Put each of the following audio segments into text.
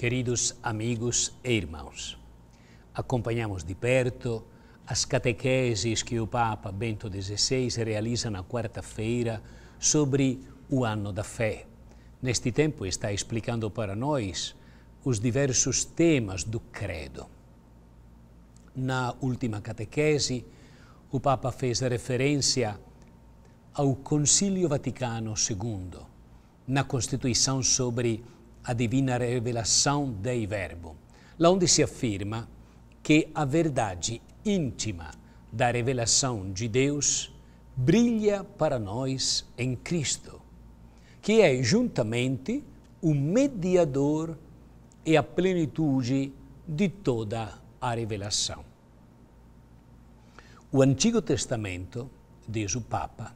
Queridos amigos e irmãos, acompanhamos de perto as catequeses que o Papa Bento XVI realiza na quarta-feira sobre o Ano da Fé. Neste tempo está explicando para nós os diversos temas do credo. Na última catequese, o Papa fez referência ao Concílio Vaticano II, na Constituição sobre a Divina Revelação Dei Verbo, lá onde se afirma que a verdade íntima da revelação de Deus brilha para nós em Cristo, que é juntamente o mediador e a plenitude de toda a revelação. O Antigo Testamento, diz o Papa,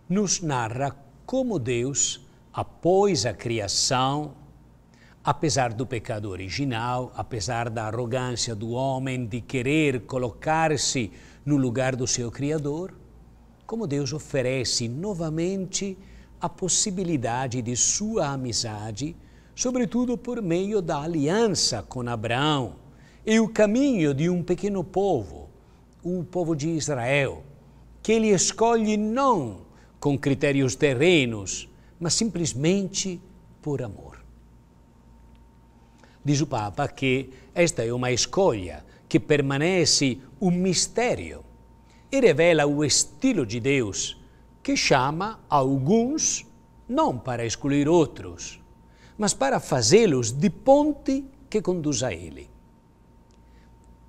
nos narra como Deus, após a criação, apesar do pecado original, apesar da arrogância do homem de querer colocar-se no lugar do seu Criador, como Deus oferece novamente a possibilidade de sua amizade, sobretudo por meio da aliança com Abraão e o caminho de um pequeno povo, o povo de Israel, que ele escolhe não com critérios terrenos, mas simplesmente por amor. Diz o Papa que esta é uma escolha que permanece um mistério e revela o estilo de Deus que chama alguns não para excluir outros, mas para fazê-los de ponte que conduz a Ele.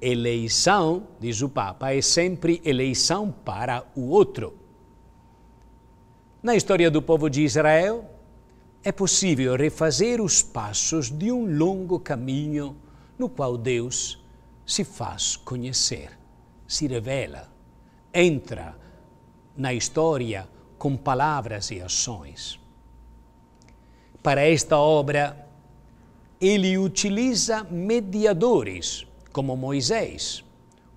Eleição, diz o Papa, é sempre eleição para o outro. Na história do povo de Israel, é possível refazer os passos de um longo caminho no qual Deus se faz conhecer, se revela, entra na história com palavras e ações. Para esta obra, ele utiliza mediadores como Moisés,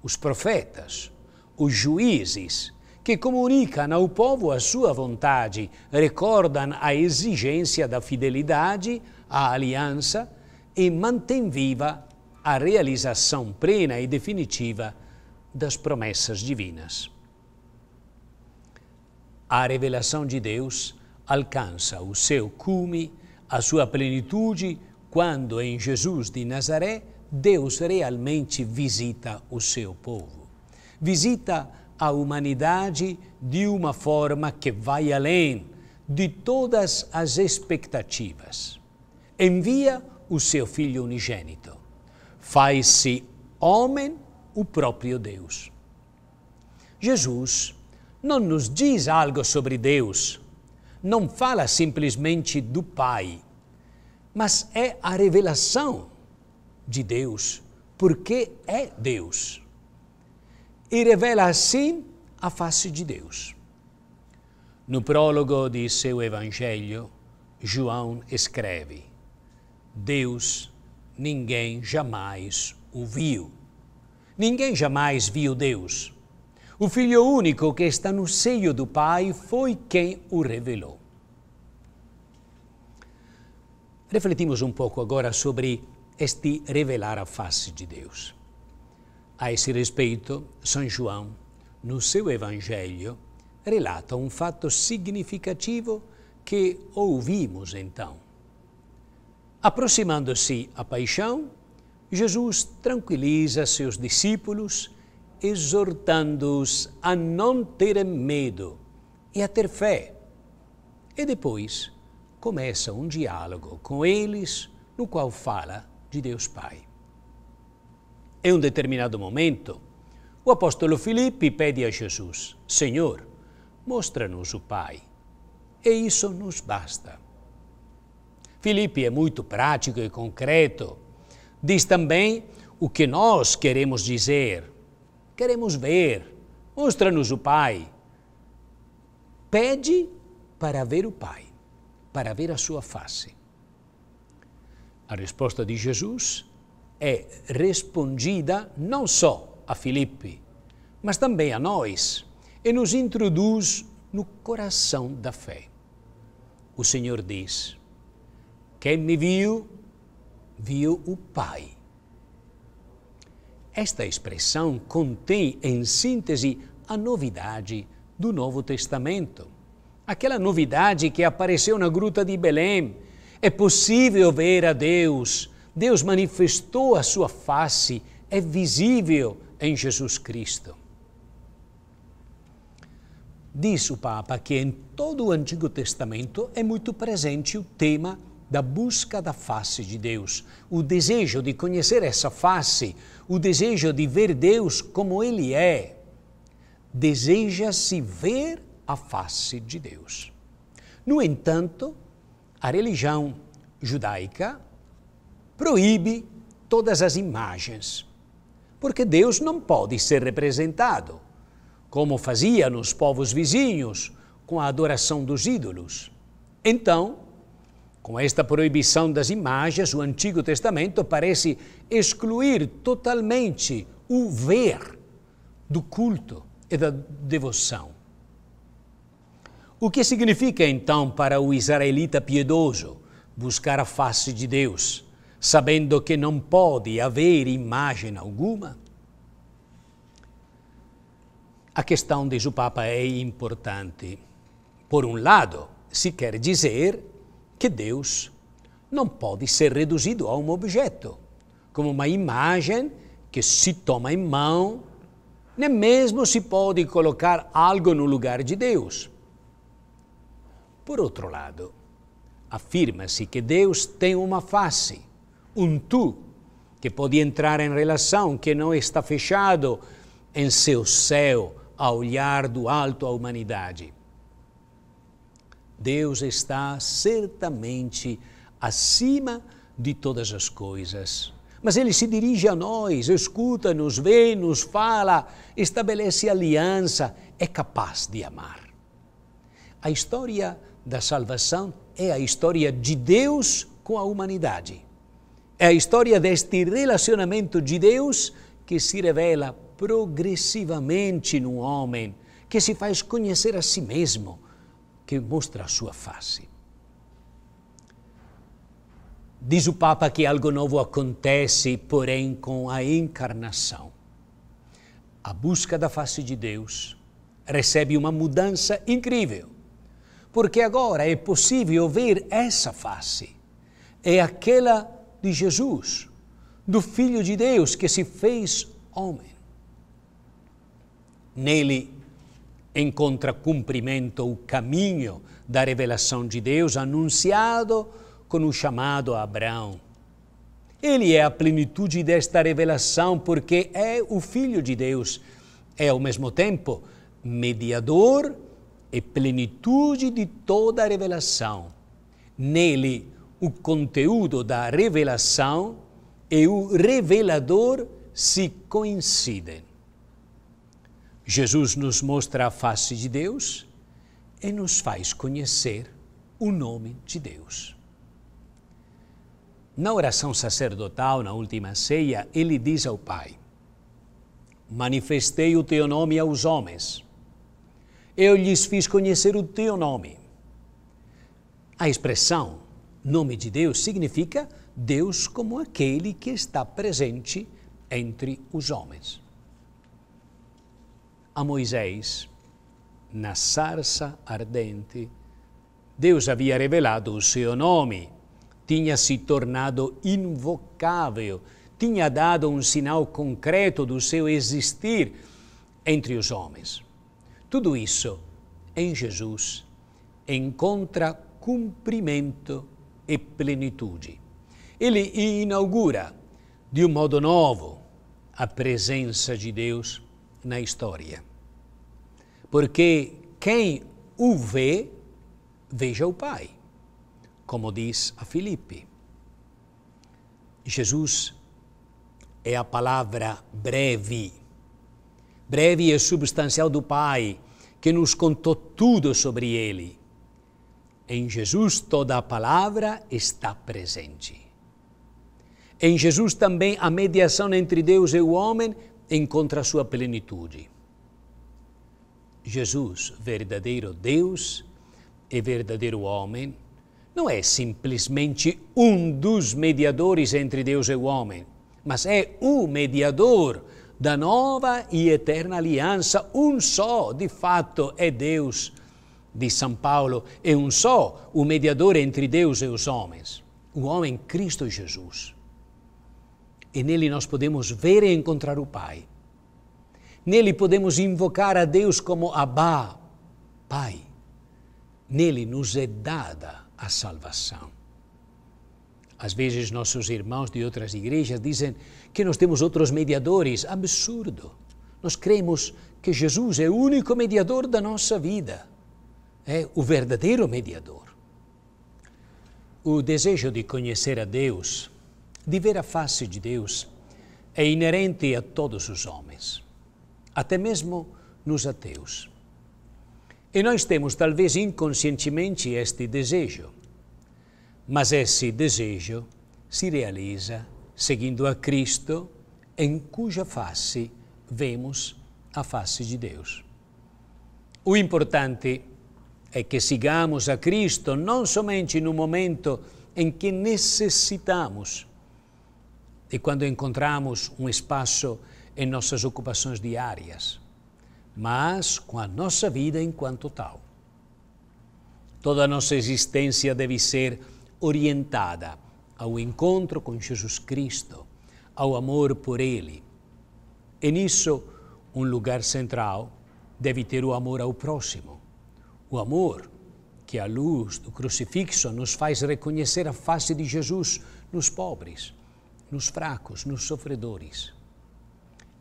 os profetas, os juízes, que comunicam ao povo a sua vontade, recordam a exigência da fidelidade à aliança e mantêm viva a realização plena e definitiva das promessas divinas. A revelação de Deus alcança o seu cume, a sua plenitude, quando em Jesus de Nazaré Deus realmente visita o seu povo. Visita a humanidade de uma forma que vai além de todas as expectativas. Envia o seu Filho unigênito. Faz-se homem o próprio Deus. Jesus não nos diz algo sobre Deus, não fala simplesmente do Pai, mas é a revelação de Deus, porque é Deus. E revela assim a face de Deus. No prólogo de seu Evangelho, João escreve: Deus ninguém jamais o viu. Ninguém jamais viu Deus. O Filho único que está no seio do Pai foi quem o revelou. Refletimos um pouco agora sobre este revelar a face de Deus. A esse respeito, São João, no seu Evangelho, relata um fato significativo que ouvimos então. Aproximando-se à paixão, Jesus tranquiliza seus discípulos, exortando-os a não terem medo e a ter fé. E depois começa um diálogo com eles, no qual fala de Deus Pai. Em um determinado momento, o apóstolo Filipe pede a Jesus: Senhor, mostra-nos o Pai, e isso nos basta. Filipe é muito prático e concreto. Diz também o que nós queremos dizer. Queremos ver, mostra-nos o Pai. Pede para ver o Pai, para ver a sua face. A resposta de Jesus é respondida não só a Filipe, mas também a nós, e nos introduz no coração da fé. O Senhor diz: quem me viu, viu o Pai. Esta expressão contém, em síntese, a novidade do Novo Testamento. Aquela novidade que apareceu na Gruta de Belém. É possível ver a Deus. Deus manifestou a sua face. É visível em Jesus Cristo. Diz o Papa que em todo o Antigo Testamento é muito presente o tema da busca da face de Deus, o desejo de conhecer essa face, o desejo de ver Deus como Ele é. Deseja-se ver a face de Deus. No entanto, a religião judaica proíbe todas as imagens, porque Deus não pode ser representado, como faziam os povos vizinhos com a adoração dos ídolos. Então, com esta proibição das imagens, o Antigo Testamento parece excluir totalmente o ver do culto e da devoção. O que significa, então, para o israelita piedoso buscar a face de Deus, sabendo que não pode haver imagem alguma? A questão, diz o Papa, é importante. Por um lado, se quer dizer que Deus não pode ser reduzido a um objeto, como uma imagem que se toma em mão, nem mesmo se pode colocar algo no lugar de Deus. Por outro lado, afirma-se que Deus tem uma face, um tu, que pode entrar em relação, que não está fechado em seu céu a olhar do alto à humanidade. Deus está certamente acima de todas as coisas, mas Ele se dirige a nós, escuta-nos, vê, nos fala, estabelece aliança, é capaz de amar. A história da salvação é a história de Deus com a humanidade. É a história deste relacionamento de Deus que se revela progressivamente no homem, que se faz conhecer a si mesmo, que mostra a sua face. Diz o Papa que algo novo acontece, porém, com a encarnação. A busca da face de Deus recebe uma mudança incrível, porque agora é possível ver essa face. É aquela de Jesus, do Filho de Deus que se fez homem. Nele encontra cumprimento o caminho da revelação de Deus anunciado com o chamado a Abraão. Ele é a plenitude desta revelação porque é o Filho de Deus. É ao mesmo tempo mediador e plenitude de toda a revelação. Nele, o conteúdo da revelação e o revelador se coincidem. Jesus nos mostra a face de Deus e nos faz conhecer o nome de Deus. Na oração sacerdotal, na última ceia, ele diz ao Pai: manifestei o teu nome aos homens. Eu lhes fiz conhecer o teu nome. A expressão nome de Deus significa Deus como aquele que está presente entre os homens. A Moisés, na sarça ardente, Deus havia revelado o seu nome, tinha se tornado invocável, tinha dado um sinal concreto do seu existir entre os homens. Tudo isso, em Jesus, encontra cumprimento e plenitude. Ele inaugura, de um modo novo, a presença de Deus na história. Porque quem o vê, veja o Pai, como diz a Filipe. Jesus é a palavra breve. Breve e substancial do Pai, que nos contou tudo sobre Ele. Em Jesus toda a palavra está presente. Em Jesus também a mediação entre Deus e o homem encontra sua plenitude. Jesus, verdadeiro Deus e verdadeiro homem, não é simplesmente um dos mediadores entre Deus e o homem, mas é o mediador da nova e eterna aliança, um só, de fato, é Deus. De São Paulo, é um só o mediador entre Deus e os homens, o homem Cristo Jesus. E nele nós podemos ver e encontrar o Pai. Nele podemos invocar a Deus como Abba, Pai. Nele nos é dada a salvação. Às vezes nossos irmãos de outras igrejas dizem que nós temos outros mediadores. Absurdo. Nós cremos que Jesus é o único mediador da nossa vida. É o verdadeiro mediador. O desejo de conhecer a Deus, de ver a face de Deus, é inerente a todos os homens, até mesmo nos ateus. E nós temos, talvez inconscientemente, este desejo. Mas esse desejo se realiza seguindo a Cristo, em cuja face vemos a face de Deus. O importante é que sigamos a Cristo não somente no momento em que necessitamos e quando encontramos um espaço em nossas ocupações diárias, mas com a nossa vida enquanto tal. Toda a nossa existência deve ser orientada ao encontro com Jesus Cristo, ao amor por Ele. E nisso, um lugar central deve ter o amor ao próximo. O amor que, à luz do crucifixo, nos faz reconhecer a face de Jesus nos pobres, nos fracos, nos sofredores.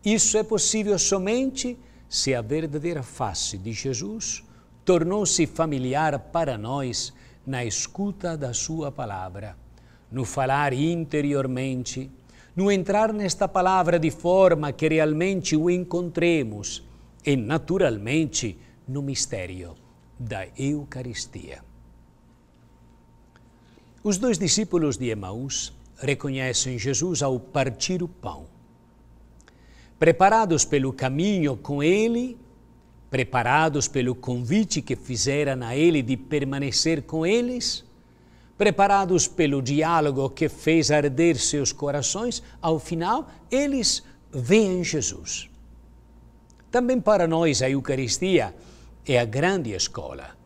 Isso é possível somente se a verdadeira face de Jesus tornou-se familiar para nós na escuta da sua palavra, no falar interiormente, no entrar nesta palavra de forma que realmente o encontremos e, naturalmente, no mistério da Eucaristia. Os dois discípulos de Emaús reconhecem Jesus ao partir o pão. Preparados pelo caminho com Ele, preparados pelo convite que fizeram a Ele de permanecer com eles, preparados pelo diálogo que fez arder seus corações, ao final, eles veem Jesus. Também para nós a Eucaristia é a grande escola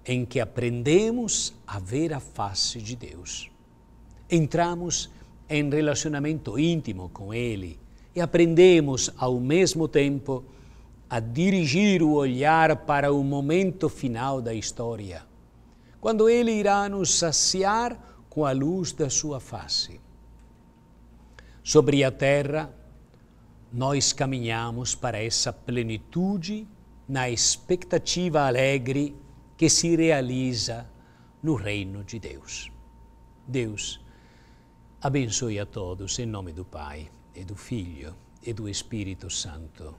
em que aprendemos a ver a face de Deus. Entramos em relacionamento íntimo com Ele e aprendemos ao mesmo tempo a dirigir o olhar para o momento final da história, quando Ele irá nos saciar com a luz da sua face. Sobre a terra, nós caminhamos para essa plenitude na expectativa alegre que se realiza no reino de Deus. Deus abençoe a todos em nome do Pai, e do Filho, e do Espírito Santo.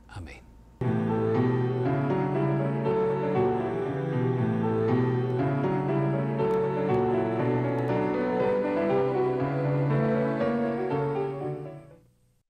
Amém.